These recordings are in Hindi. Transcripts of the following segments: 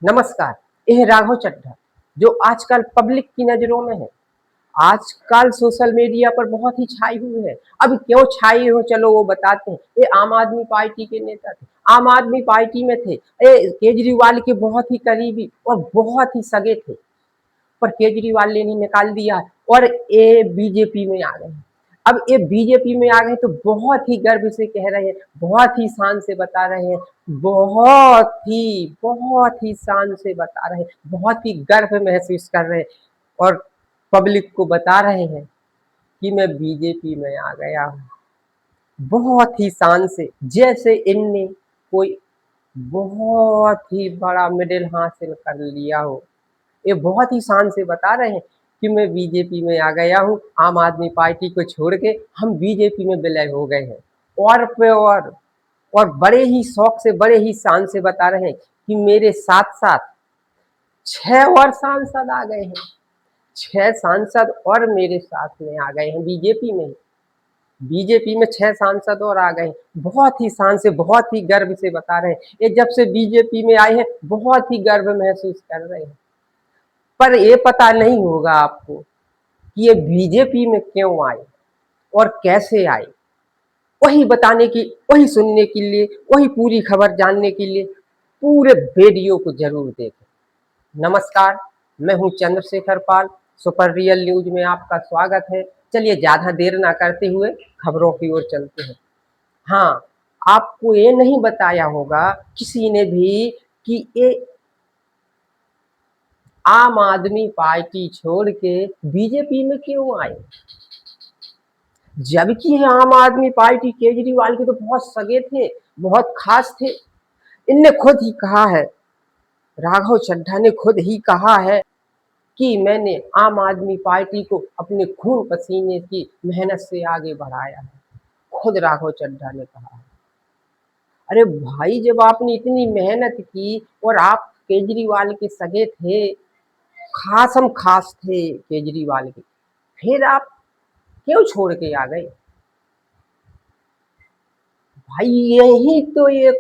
नमस्कार। यह राघव चड्ढा जो आजकल पब्लिक की नजरों में है, आजकल सोशल मीडिया पर बहुत ही छाई हुई है। अब क्यों छाई हो, चलो वो बताते हैं। ये आम आदमी पार्टी के नेता थे, आम आदमी पार्टी में थे, ये केजरीवाल के बहुत ही करीबी और बहुत ही सगे थे, पर केजरीवाल ने निकाल दिया और ये बीजेपी में आ गए हैं। अब ये बीजेपी में आ गए तो बहुत ही गर्व से कह रहे हैं, बहुत ही शान से बता रहे हैं, बहुत ही शान से बता रहे हैं, बहुत ही गर्व महसूस कर रहे हैं और पब्लिक को बता रहे हैं कि मैं बीजेपी में आ गया हूँ। बहुत ही शान से, जैसे इनने कोई बहुत ही बड़ा मेडल हासिल कर लिया हो। ये बहुत ही शान से बता रहे हैं कि मैं बीजेपी में आ गया हूँ, आम आदमी पार्टी को छोड़ के हम बीजेपी में विलय हो गए हैं। और पे और बड़े ही शौक से, बड़े ही शान से बता रहे हैं कि मेरे साथ साथ 6 और सांसद आ गए हैं, 6 सांसद और मेरे साथ में आ गए हैं बीजेपी में। बीजेपी में 6 सांसद और आ गए हैं। बहुत ही शान से, बहुत ही गर्व से बता रहे हैं, ये जब से बीजेपी में आए हैं बहुत ही गर्व महसूस कर रहे हैं। पर ये पता नहीं होगा आपको कि ये बीजेपी में क्यों आए और कैसे आए। वही बताने की, वही सुनने के लिए, वही पूरी खबर जानने के लिए पूरे वीडियो को जरूर देखें। नमस्कार, मैं हूं चंद्रशेखर पाल, सुपर रियल न्यूज में आपका स्वागत है। चलिए ज्यादा देर ना करते हुए खबरों की ओर चलते हैं। हाँ, आपको ये नहीं बताया होगा किसी ने भी कि ये आम आदमी पार्टी छोड़ के बीजेपी में क्यों आए, जबकि आम आदमी पार्टी केजरीवाल के तो बहुत सगे थे, बहुत खास थे। इनने खुद ही कहा है, राघव चड्ढा ने खुद ही कहा है कि मैंने आम आदमी पार्टी को अपने खून पसीने की मेहनत से आगे बढ़ाया है। खुद राघव चड्ढा ने कहा है। अरे भाई, जब आपने इतनी मेहनत की और आप केजरीवाल के सगे थे, खासम खास थे केजरीवाल के, फिर आप क्यों छोड़ के आ गए भाई? यही तो ये,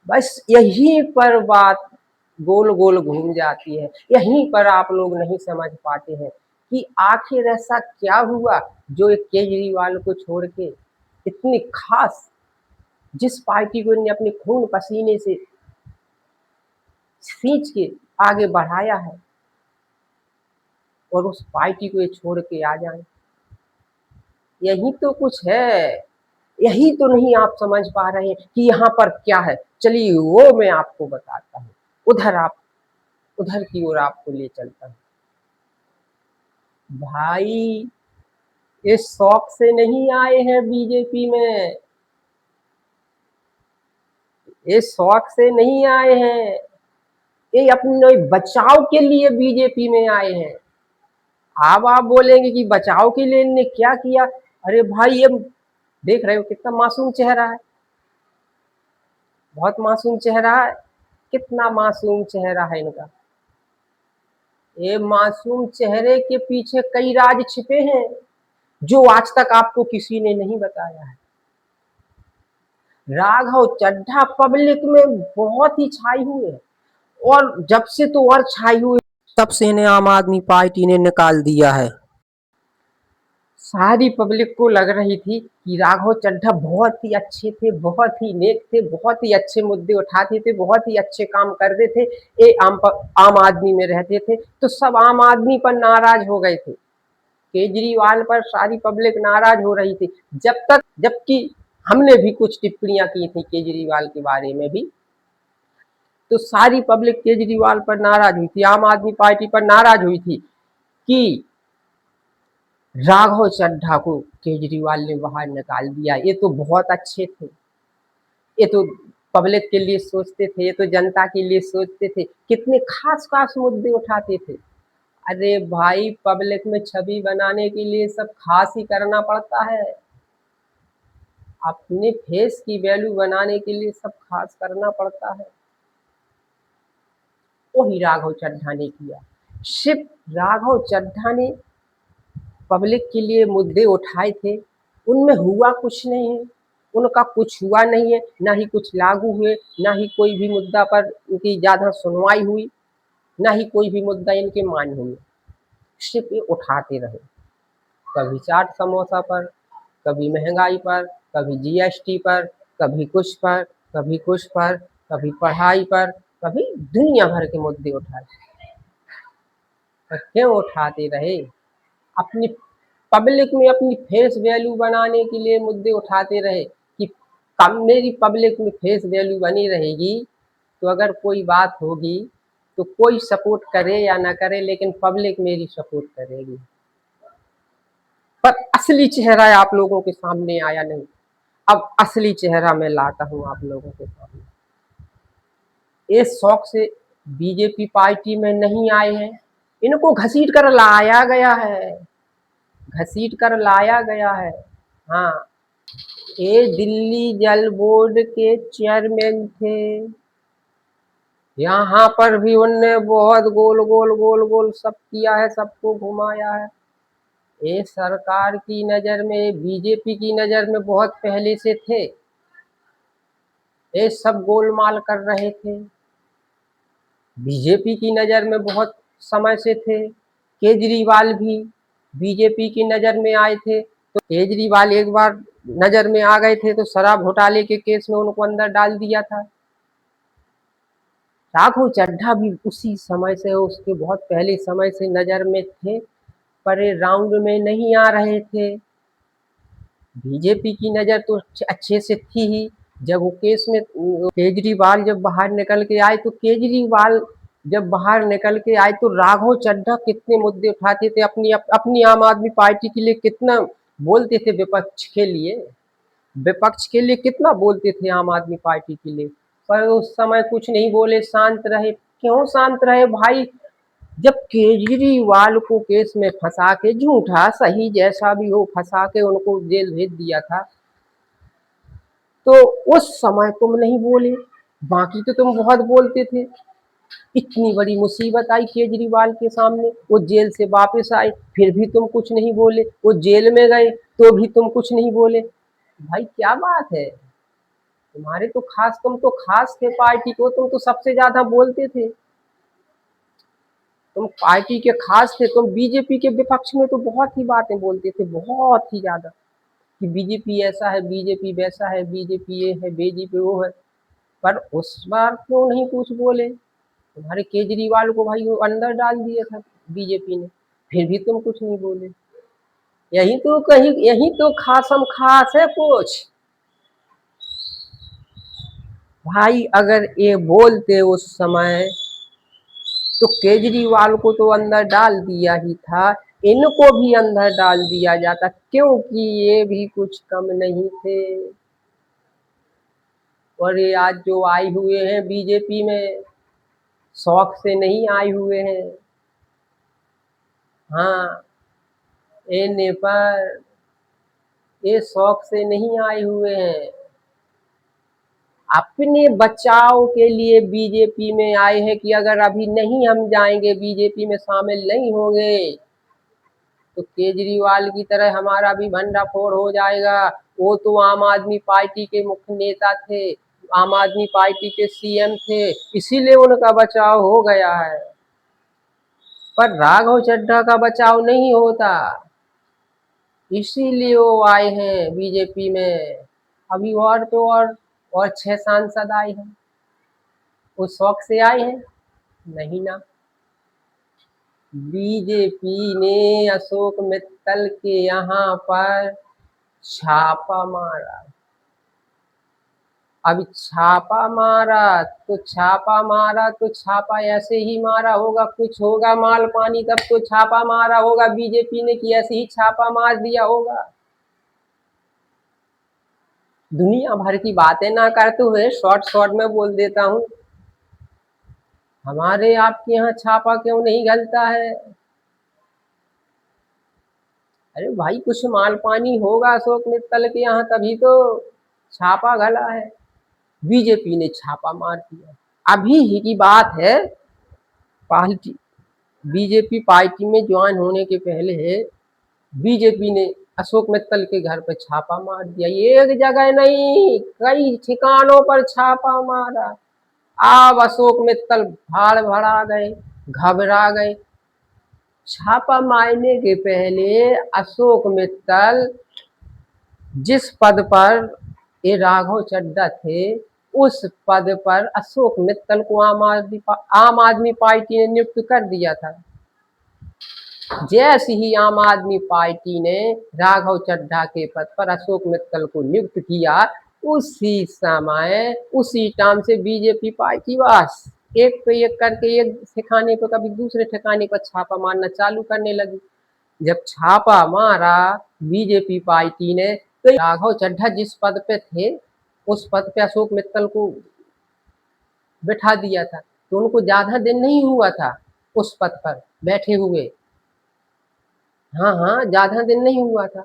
बस यहीं पर बात गोल गोल घूम जाती है। यहीं पर आप लोग नहीं समझ पाते हैं कि आखिर ऐसा क्या हुआ जो एक केजरीवाल को छोड़ के इतनी खास, जिस पार्टी को इन्हें अपने खून पसीने से सींच के आगे बढ़ाया है, और उस पार्टी को ये छोड़ के आ जाए। यही तो कुछ है, यही तो नहीं आप समझ पा रहे हैं कि यहाँ पर क्या है। चलिए वो मैं आपको बताता हूँ, उधर की ओर आपको ले चलता हूँ। भाई, ये शौक से नहीं आए हैं बीजेपी में, ये शौक से नहीं आए हैं, ये अपने बचाव के लिए बीजेपी में आए हैं। अब आप बोलेंगे कि बचाव के लिए इनने क्या किया। अरे भाई, ये देख रहे हो कितना मासूम चेहरा है, बहुत मासूम चेहरा है, कितना मासूम चेहरा है इनका। ये मासूम चेहरे के पीछे कई राज छिपे हैं जो आज तक आपको किसी ने नहीं बताया है। राघव चड्ढा पब्लिक में बहुत ही छाई हुए हैं, और जब से तो और छाई हुई, तब से इन्हें आम आदमी पार्टी ने निकाल दिया है। सारी पब्लिक को लग रही थी कि राघव चड्ढा बहुत ही अच्छे थे, बहुत ही नेक थे, बहुत ही अच्छे मुद्दे उठाते थे, बहुत ही अच्छे काम करते थे, ये आम आदमी में रहते थे, तो सब आम आदमी पर नाराज हो गए थे। केजरीवाल पर सारी पब्लिक नाराज हो रही थी, जबकि हमने भी कुछ टिप्पणियां की थी केजरीवाल के बारे में भी, तो सारी पब्लिक केजरीवाल पर नाराज हुई थी, आम आदमी पार्टी पर नाराज हुई थी कि राघव चड्ढा को केजरीवाल ने बाहर निकाल दिया। ये तो बहुत अच्छे थे, ये तो पब्लिक के लिए सोचते थे, ये तो जनता के लिए सोचते थे, कितने खास खास मुद्दे उठाते थे। अरे भाई, पब्लिक में छवि बनाने के लिए सब खास ही करना पड़ता है, अपने फेस की वैल्यू बनाने के लिए सब खास करना पड़ता है। वही राघव चड्ढा ने किया। सिर्फ राघव चड्ढा ने पब्लिक के लिए मुद्दे उठाए थे, उनमें हुआ कुछ नहीं है, उनका कुछ हुआ नहीं है, ना ही कुछ लागू हुए, ना ही कोई भी मुद्दा पर उनकी ज़्यादा सुनवाई हुई, ना ही कोई भी मुद्दा इनके मान्य हुए। सिर्फ ये उठाते रहे, कभी चाट समोसा पर, कभी महंगाई पर, कभी जीएसटी पर, कभी कुछ पर, कभी कुछ पर, कभी पढ़ाई पर, कभी दुनिया भर के मुद्दे उठाए। पर क्यों उठाते रहे? अपनी पब्लिक में अपनी फेस वैल्यू बनाने के लिए मुद्दे उठाते रहे कि कम मेरी पब्लिक में फेस वैल्यू बनी रहेगी, तो अगर कोई बात होगी तो कोई सपोर्ट करे या ना करे, लेकिन पब्लिक मेरी सपोर्ट करेगी। पर असली चेहरा आप लोगों के सामने आया नहीं। अब असली चेहरा मैं लाता हूं आप लोगों के सामने। ये शौक से बीजेपी पार्टी में नहीं आए हैं, इनको घसीट कर लाया गया है, घसीट कर लाया गया है। हाँ, ये दिल्ली जल बोर्ड के चेयरमैन थे, यहाँ पर भी उनने बहुत गोल गोल गोल गोल सब किया है, सबको घुमाया है। ये सरकार की नज़र में, बीजेपी की नज़र में बहुत पहले से थे, ये सब गोलमाल कर रहे थे। बीजेपी की नज़र में बहुत समय से थे। केजरीवाल भी बीजेपी की नज़र में आए थे, तो केजरीवाल एक बार नज़र में आ गए थे तो शराब घोटाले के केस में उनको अंदर डाल दिया था। राघव चड्ढा भी उसी समय से, उसके बहुत पहले समय से नज़र में थे, पर ये राउंड में नहीं आ रहे थे। बीजेपी की नज़र तो अच्छे से थी ही। जब वो केस में केजरीवाल जब बाहर निकल के आए, तो केजरीवाल जब बाहर निकल के आए तो राघव चड्ढा कितने मुद्दे उठाते थे, अपनी आम आदमी पार्टी के लिए कितना बोलते थे, विपक्ष के लिए कितना बोलते थे आम आदमी पार्टी के लिए। पर उस समय कुछ नहीं बोले, शांत रहे। क्यों शांत रहे भाई? जब केजरीवाल को केस में फंसा के, झूठा सही जैसा भी हो, फंसा के उनको जेल भेज दिया था, तो उस समय तुम नहीं बोले, बाकी तो तुम बहुत बोलते थे। इतनी बड़ी मुसीबत आई केजरीवाल के सामने, वो जेल से वापस आए, फिर भी तुम कुछ नहीं बोले। वो जेल में गए तो भी तुम कुछ नहीं बोले। भाई क्या बात है तुम्हारे? तो खास, तुम तो खास थे पार्टी को, तुम तो सबसे ज्यादा बोलते थे, तुम पार्टी के खास थे। तुम बीजेपी के विपक्ष में तो बहुत ही बातें बोलते थे, बहुत ही ज्यादा, कि बीजेपी ऐसा है, बीजेपी वैसा है, बीजेपी ये है, बीजेपी वो है। पर उस बार क्यों नहीं कुछ बोले? तुम्हारे केजरीवाल को भाई वो अंदर डाल दिया था बीजेपी ने, फिर भी तुम कुछ नहीं बोले। यही तो खासम खास है कुछ। भाई अगर ये बोलते उस समय, तो केजरीवाल को तो अंदर डाल दिया ही था, इनको भी अंदर डाल दिया जाता, क्योंकि ये भी कुछ कम नहीं थे। और ये आज जो आए हुए हैं बीजेपी में, शौक से नहीं आए हुए हैं। हाँ, ये नेपाल, ये शौक से नहीं आए हुए हैं, अपने बचाव के लिए बीजेपी में आए हैं कि अगर अभी नहीं हम जाएंगे, बीजेपी में शामिल नहीं होंगे, तो केजरीवाल की तरह हमारा भी भंडाफोड़ हो जाएगा। वो तो आम आदमी पार्टी के मुख्य नेता थे, आम आदमी पार्टी के सीएम थे, इसीलिए उनका बचाव हो गया है। पर राघव चड्ढा का बचाव नहीं होता, इसीलिए वो आए हैं बीजेपी में। अभी और तो और 6 सांसद आए हैं, वो शौक से आए हैं? नहीं ना। बीजेपी ने अशोक मित्तल के यहाँ पर छापा मारा। अभी छापा छापा ऐसे ही मारा होगा, कुछ होगा माल पानी, तब तो छापा मारा होगा बीजेपी ने, कि ऐसे ही छापा मार दिया होगा। दुनिया भर की बातें ना करते हुए शॉर्ट शॉर्ट में बोल देता हूँ, हमारे आपके यहाँ छापा क्यों नहीं गलता है? अरे भाई कुछ माल पानी होगा अशोक मित्तल के यहाँ, तभी तो छापा गला है। बीजेपी ने छापा मार दिया। अभी ही की बात है, पार्टी बीजेपी पार्टी में ज्वाइन होने के पहले बीजेपी ने अशोक मित्तल के घर पे छापा मार दिया। एक जगह नहीं, कई ठिकानों पर छापा मारा। अब अशोक मित्तल भाड़ भड़ा गए, घबरा गए। छापा मारने के पहले अशोक मित्तल जिस पद पर ये राघव चड्ढा थे, उस पद पर अशोक मित्तल को आम आदमी पार्टी ने नियुक्त कर दिया था। जैसे ही आम आदमी पार्टी ने राघव चड्ढा के पद पर अशोक मित्तल को नियुक्त किया, उसी समय उसी टाइम से बीजेपी पार्टी बस एक पे एक करके एक ठिकाने पर कभी दूसरे ठिकाने पर छापा मारना चालू करने लगी। जब छापा मारा बीजेपी पार्टी ने, तो राघव चड्ढा जिस पद पे थे उस पद पे अशोक मित्तल को बैठा दिया था। तो उनको ज्यादा दिन नहीं हुआ था उस पद पर बैठे हुए। हाँ हाँ, ज्यादा दिन नहीं हुआ था।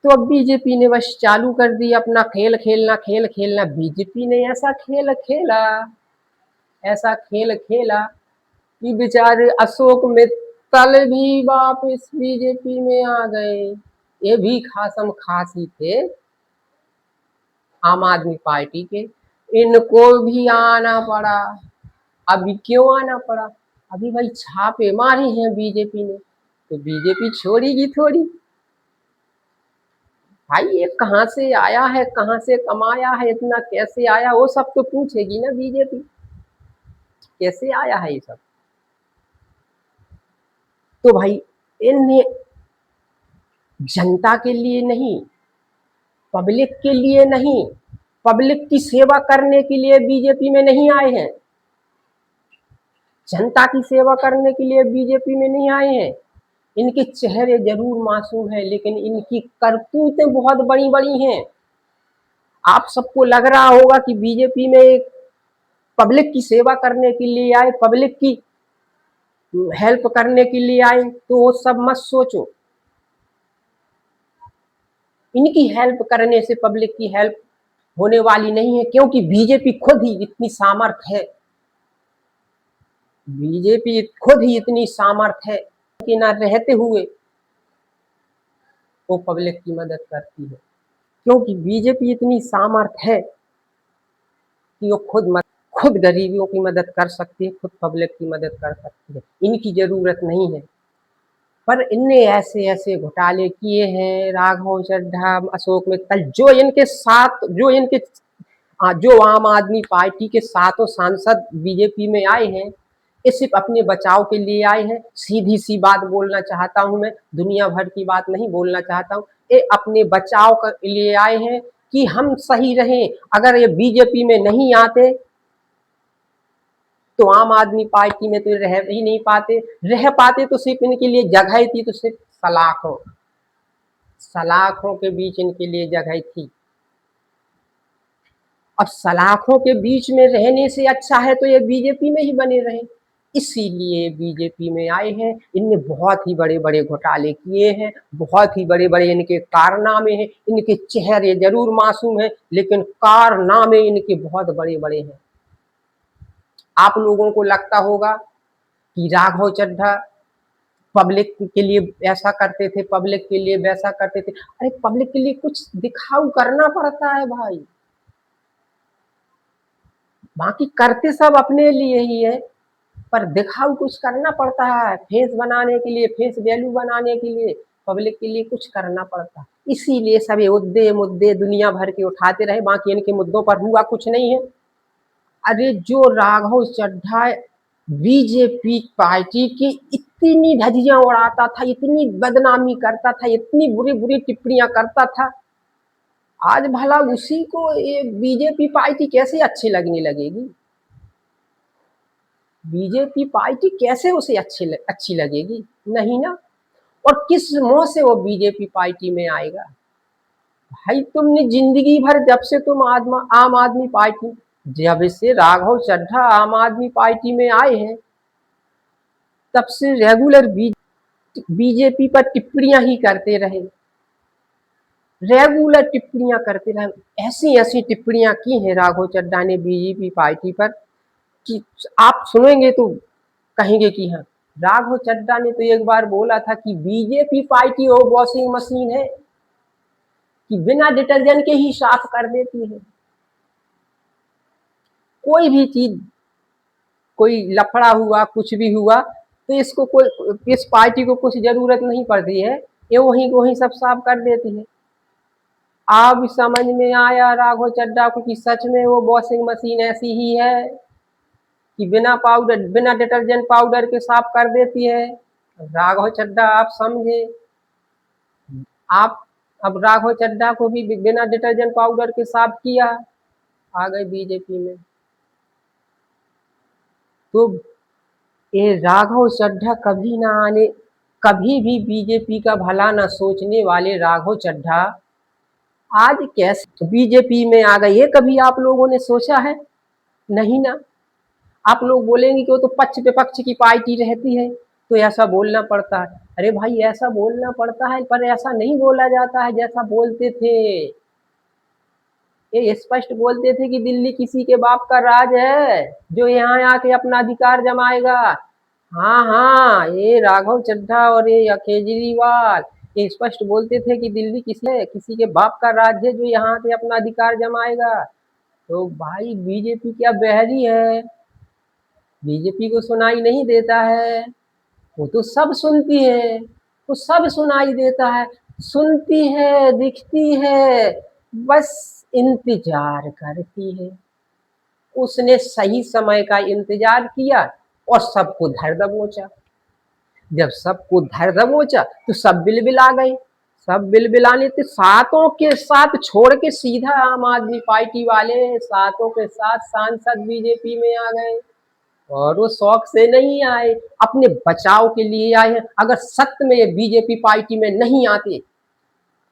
तो अब बीजेपी ने बस चालू कर दिया अपना खेल खेलना, खेल खेलना। बीजेपी ने ऐसा खेल खेला, ऐसा खेल खेला कि बेचारे अशोक मित्तल भी वापस बीजेपी में आ गए। ये भी खासम खासी थे आम आदमी पार्टी के, इनको भी आना पड़ा। अभी क्यों आना पड़ा? अभी भाई छापे मारे हैं बीजेपी ने, तो बीजेपी छोड़ेगी थोड़ी। भाई ये कहाँ से आया है, कहाँ से कमाया है इतना, कैसे आया, वो सब तो पूछेगी ना बीजेपी, कैसे आया है ये सब। तो भाई इन्हें जनता के लिए नहीं, पब्लिक के लिए नहीं, पब्लिक की सेवा करने के लिए बीजेपी में नहीं आए हैं, जनता की सेवा करने के लिए बीजेपी में नहीं आए हैं। इनके चेहरे जरूर मासूम है, लेकिन इनकी करतूतें बहुत बड़ी बड़ी हैं। आप सबको लग रहा होगा कि बीजेपी में एक पब्लिक की सेवा करने के लिए आए, पब्लिक की हेल्प करने के लिए आए, तो वो सब मत सोचो। इनकी हेल्प करने से पब्लिक की हेल्प होने वाली नहीं है, क्योंकि बीजेपी खुद ही इतनी सामर्थ्य है, बीजेपी खुद ही इतनी सामर्थ्य है कि ना रहते हुए वो पब्लिक की मदद करती है। क्योंकि बीजेपी इतनी सामर्थ्य है कि वो खुद गरीबियों की मदद कर सकती है, खुद पब्लिक की मदद कर सकती है, इनकी जरूरत नहीं है। पर इनने ऐसे ऐसे घोटाले किए हैं, राघव चड्ढा, अशोक मित्तल, जो आम आदमी पार्टी के सातों सांसद बीजेपी में आए हैं, ये सिर्फ अपने बचाव के लिए आए हैं। सीधी सी बात बोलना चाहता हूं मैं, दुनिया भर की बात नहीं बोलना चाहता हूं। ये अपने बचाव के लिए आए हैं कि हम सही रहें। अगर ये बीजेपी में नहीं आते तो आम आदमी पार्टी में तो रह ही नहीं पाते, रह पाते तो सिर्फ इनके लिए जगह थी, तो सिर्फ सलाखों सलाखों के बीच इनके लिए जगह थी। अब सलाखों के बीच में रहने से अच्छा है तो ये बीजेपी में ही बने रहे, इसीलिए बीजेपी में आए हैं। इनने बहुत ही बड़े बड़े घोटाले किए हैं, बहुत ही बड़े बड़े इनके कारनामे हैं। इनके चेहरे जरूर मासूम हैं, लेकिन कारनामे इनके बहुत बड़े बड़े हैं। आप लोगों को लगता होगा कि राघव चड्ढा पब्लिक के लिए ऐसा करते थे, पब्लिक के लिए वैसा करते थे। अरे पब्लिक के लिए कुछ दिखाऊ करना पड़ता है भाई, बाकी करते सब अपने लिए ही है, पर दिखाऊ कुछ करना पड़ता है। फेस बनाने के लिए, फेस वैल्यू बनाने के लिए पब्लिक के लिए कुछ करना पड़ता है। इसीलिए सभी मुद्दे दुनिया भर के उठाते रहे, बाकी इनके मुद्दों पर हुआ कुछ नहीं है। अरे जो राघव चड्ढा बीजेपी पार्टी की इतनी धज्जियां उड़ाता था, इतनी बदनामी करता था, इतनी बुरी बुरी टिप्पणियां करता था, आज भला उसी को ये बीजेपी पार्टी कैसे अच्छी लगने लगेगी? बीजेपी पार्टी कैसे उसे अच्छी लगेगी? नहीं ना। और किस मुंह से वो बीजेपी पार्टी में आएगा? भाई तुमने जिंदगी भर, जब से तुम आम आदमी पार्टी, जब से राघव चड्ढा आम आदमी पार्टी में आए हैं, तब से रेगुलर बीजेपी पर टिप्पणियां ही करते रहे, रेगुलर टिप्पणियां करते रहे। ऐसी ऐसी टिप्पणियां की हैं राघव चड्ढा ने बीजेपी पार्टी पर कि आप सुनेंगे तो कहेंगे कि हाँ राघव चड्ढा ने तो एक बार बोला था कि बीजेपी पार्टी वो वॉशिंग मशीन है कि बिना डिटर्जेंट के ही साफ कर देती है। कोई भी चीज, कोई लफड़ा हुआ, कुछ भी हुआ, तो इसको कोई, इस पार्टी को कुछ जरूरत नहीं पड़ती है, ये वही सब साफ कर देती है। अब समझ में आया राघव चड्ढा को कि सच में वो वॉशिंग मशीन ऐसी ही है कि बिना पाउडर, बिना डिटर्जेंट पाउडर के साफ कर देती है। राघव चड्ढा आप समझे, आप अब राघव चड्ढा को भी बिना डिटर्जेंट पाउडर के साफ किया, आ गए बीजेपी में। तो ये राघव चड्ढा कभी ना आने, कभी भी बीजेपी का भला ना सोचने वाले राघव चड्ढा आज कैसे बीजेपी में आ गए, ये कभी आप लोगों ने सोचा है? नहीं ना। आप लोग बोलेंगे कि वो तो पक्ष विपक्ष की पार्टी रहती है तो ऐसा बोलना पड़ता है। अरे भाई ऐसा बोलना पड़ता है, पर ऐसा नहीं बोला जाता है जैसा बोलते थे। ये स्पष्ट बोलते थे कि दिल्ली किसी के बाप का राज है जो यहाँ आके अपना अधिकार जमाएगा। हाँ हाँ, ये राघव चड्ढा और ये केजरीवाल ये स्पष्ट बोलते थे कि दिल्ली किसी के बाप का राज है जो यहाँ पे अपना अधिकार जमाएगा। तो भाई बीजेपी क्या बहरी है? बीजेपी को सुनाई नहीं देता है? वो तो सब सुनती है, वो सब सुनाई देता है, सुनती है, दिखती है, बस इंतजार करती है। उसने सही समय का इंतजार किया और सबको धर दबोचा। जब सबको धर दबोचा तो सब बिलबिला गए। सब बिलबिलाने थे, सातों के साथ छोड़ के सीधा आम आदमी पार्टी वाले सातों के साथ सांसद बीजेपी में आ गए। और वो शौक से नहीं आए, अपने बचाव के लिए आए हैं। अगर सत्य में ये बीजेपी पार्टी में नहीं आते,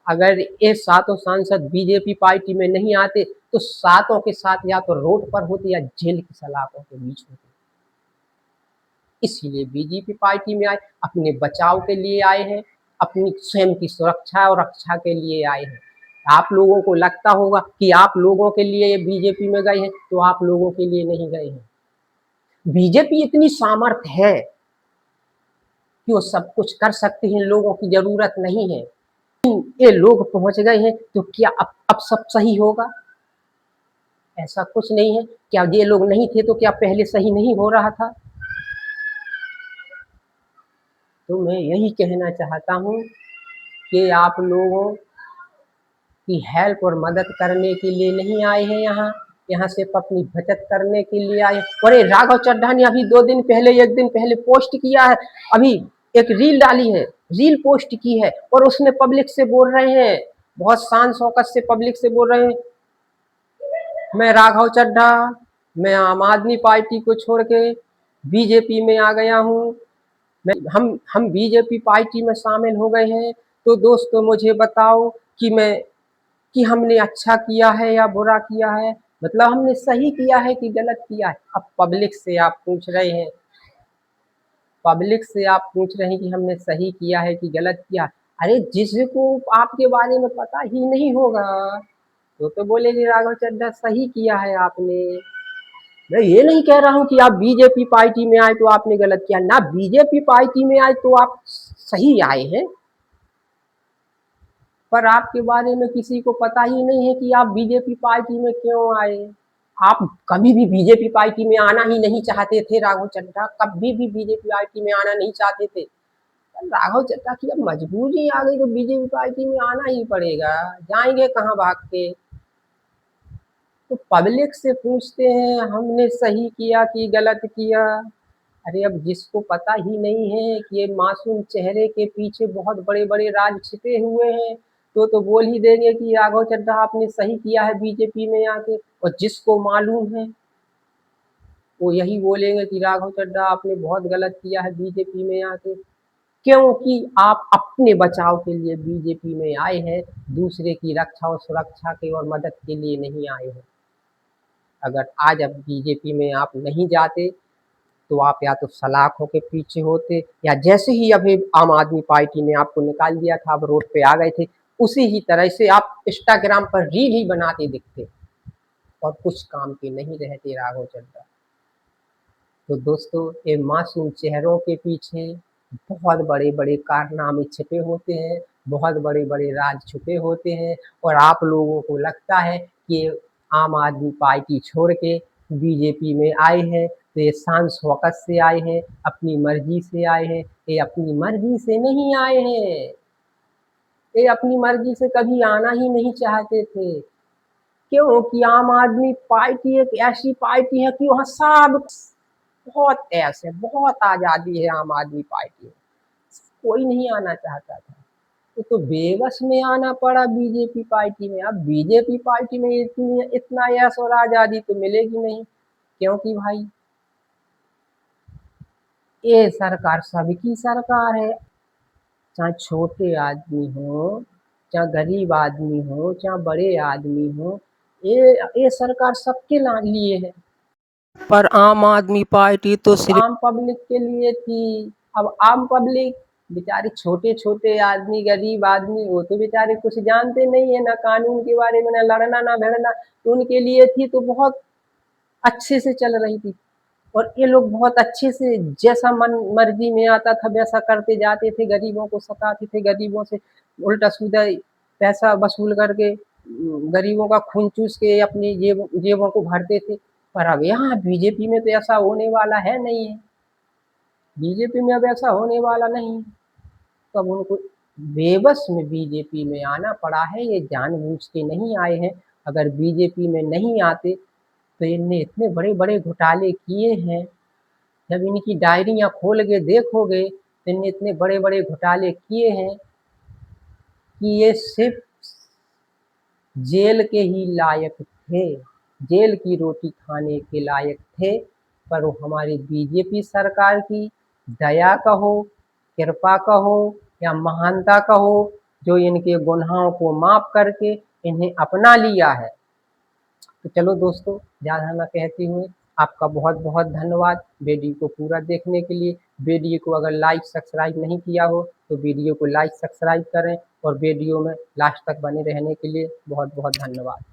अगर ये सातों सांसद बीजेपी पार्टी में नहीं आते तो सातों के साथ या तो रोड पर होते या जेल की सलाखों के बीच होते। इसीलिए बीजेपी पार्टी में आए, अपने बचाव के लिए आए हैं, अपनी स्वयं की सुरक्षा और रक्षा के लिए आए हैं। आप लोगों को लगता होगा कि आप लोगों के लिए ये बीजेपी में गए हैं, तो आप लोगों के लिए नहीं गए हैं। बीजेपी इतनी सामर्थ है कि वो सब कुछ कर सकते हैं, लोगों की जरूरत नहीं है। ये लोग पहुंच गए हैं तो क्या अब सब सही होगा? ऐसा कुछ नहीं है। क्या ये लोग नहीं थे तो क्या पहले सही नहीं हो रहा था? तो मैं यही कहना चाहता हूँ कि आप लोगों की हेल्प और मदद करने के लिए नहीं आए हैं यहाँ सिर्फ अपनी बचत करने के लिए आए। और ये राघव चड्ढा ने अभी 2 दिन पहले, 1 दिन पहले पोस्ट किया है, अभी एक रील डाली है, रील पोस्ट की है और उसमें पब्लिक से बोल रहे हैं, बहुत शान शौकत से पब्लिक से बोल रहे हैं, मैं राघव चड्ढा, मैं आम आदमी पार्टी को छोड़ के बीजेपी में आ गया हूँ, हम बीजेपी पार्टी में शामिल हो गए हैं। तो दोस्तों मुझे बताओ कि हमने अच्छा किया है या बुरा किया है, मतलब हमने सही किया है कि गलत किया है। अब पब्लिक से आप पूछ रहे हैं, पब्लिक से आप पूछ रहे हैं कि हमने सही किया है कि गलत किया। अरे जिसको आपके बारे में पता ही नहीं होगा तो बोलेगी राघव चड्ढा सही किया है आपने। मैं ये नहीं कह रहा हूँ कि आप बीजेपी पार्टी में आए तो आपने गलत किया, ना बीजेपी पार्टी में आए तो आप सही आए हैं, पर आपके बारे में किसी को पता ही नहीं है कि आप बीजेपी पार्टी में क्यों आए। आप कभी भी बीजेपी पार्टी में आना ही नहीं चाहते थे, राघव चड्ढा कभी भी बीजेपी पार्टी में आना नहीं चाहते थे। राघव चड्ढा की अब मजबूरी आ गई तो बीजेपी पार्टी में आना ही पड़ेगा, जाएंगे कहाँ भाग के। तो पब्लिक से पूछते हैं हमने सही किया कि गलत किया। अरे अब जिसको पता ही नहीं है कि ये मासूम चेहरे के पीछे बहुत बड़े बड़े राज छिपे हुए हैं तो बोल ही देंगे कि राघव चड्ढा आपने सही किया है बीजेपी में आके। और जिसको मालूम है वो यही बोलेंगे कि राघव चड्ढा आपने बहुत गलत किया है बीजेपी में आके, क्योंकि आप अपने बचाव के लिए बीजेपी में आए हैं, दूसरे की रक्षा और सुरक्षा के और मदद के लिए नहीं आए हैं। अगर आज अब बीजेपी में आप नहीं जाते तो आप या तो सलाखों के पीछे होते, या जैसे ही अभी आम आदमी पार्टी ने आपको निकाल दिया था, आप रोड पे आ गए थे, उसी ही तरह से आप इंस्टाग्राम पर रील ही बनाते दिखते और कुछ काम के नहीं रहते राघव चड्ढा। तो दोस्तों ये मासूम चेहरों के पीछे बहुत बड़े-बड़े कारनामे छिपे होते हैं, बहुत बड़े-बड़े राज छुपे होते हैं और आप लोगों को लगता है कि आम आदमी पार्टी छोड़ के बीजेपी में आए हैं, तो ये शान शौकत से आए हैं, अपनी मर्ज़ी से आए हैं। ये अपनी मर्ज़ी से नहीं आए हैं, ये अपनी मर्ज़ी से कभी आना ही नहीं चाहते थे। क्योंकि आम आदमी पार्टी एक ऐसी पार्टी है कि वहाँ सब बहुत ऐश है, बहुत आज़ादी है आम आदमी पार्टी में। कोई नहीं आना चाहता था। तो बेबस में आना पड़ा बीजेपी पार्टी में। अब बीजेपी पार्टी में इतनी इतना यश और आज़ादी तो मिलेगी नहीं, क्योंकि भाई ये सरकार सबकी सरकार है, चाहे छोटे आदमी हों, चाहे गरीब आदमी हों, चाहे बड़े आदमी हों, ये सरकार सबके लिए है। पर आम आदमी पार्टी तो सिर्फ आम पब्लिक के लिए थी। अब आम पब्लिक बेचारे छोटे-छोटे आदमी, गरीब आदमी वो तो बेचारे कुछ जानते नहीं है, ना कानून के बारे में, ना लड़ना, ना भिड़ना, तो उनके लिए थी तो बहुत अच्छे से चल रही थी। और ये लोग बहुत अच्छे से जैसा मन मर्जी में आता था वैसा करते जाते थे, गरीबों को सताते थे, गरीबों से उल्टा-सीधा पैसा वसूल करके गरीबों का खून चूस के अपनी जेबों को भरते थे। पर अब यहाँ बीजेपी में तो ऐसा होने वाला है नहीं है। बीजेपी में अब ऐसा होने वाला नहीं है। तो अब उनको बेबस में बीजेपी में आना पड़ा है, ये जानबूझ के नहीं आए हैं। अगर बीजेपी में नहीं आते तो इनने इतने बड़े-बड़े घोटाले किए हैं, जब इनकी डायरियाँ खोल के देखोगे, तो इनने इतने बड़े-बड़े घोटाले किए हैं कि ये सिर्फ़ जेल के ही लायक थे, जेल की रोटी खाने के लायक थे, पर वो हमारी बीजेपी सरकार की दया कहो, कृपा कहो या महानता कहो, जो इनके गुनाहों को माफ़ करके इन्हें अपना लिया है। तो चलो दोस्तों, ज़्यादा ना कहते हुए आपका बहुत-बहुत धन्यवाद वीडियो को पूरा देखने के लिए। वीडियो को अगर लाइक सब्सक्राइब नहीं किया हो, तो वीडियो को लाइक सब्सक्राइब करें और वीडियो में लास्ट तक बने रहने के लिए बहुत-बहुत धन्यवाद।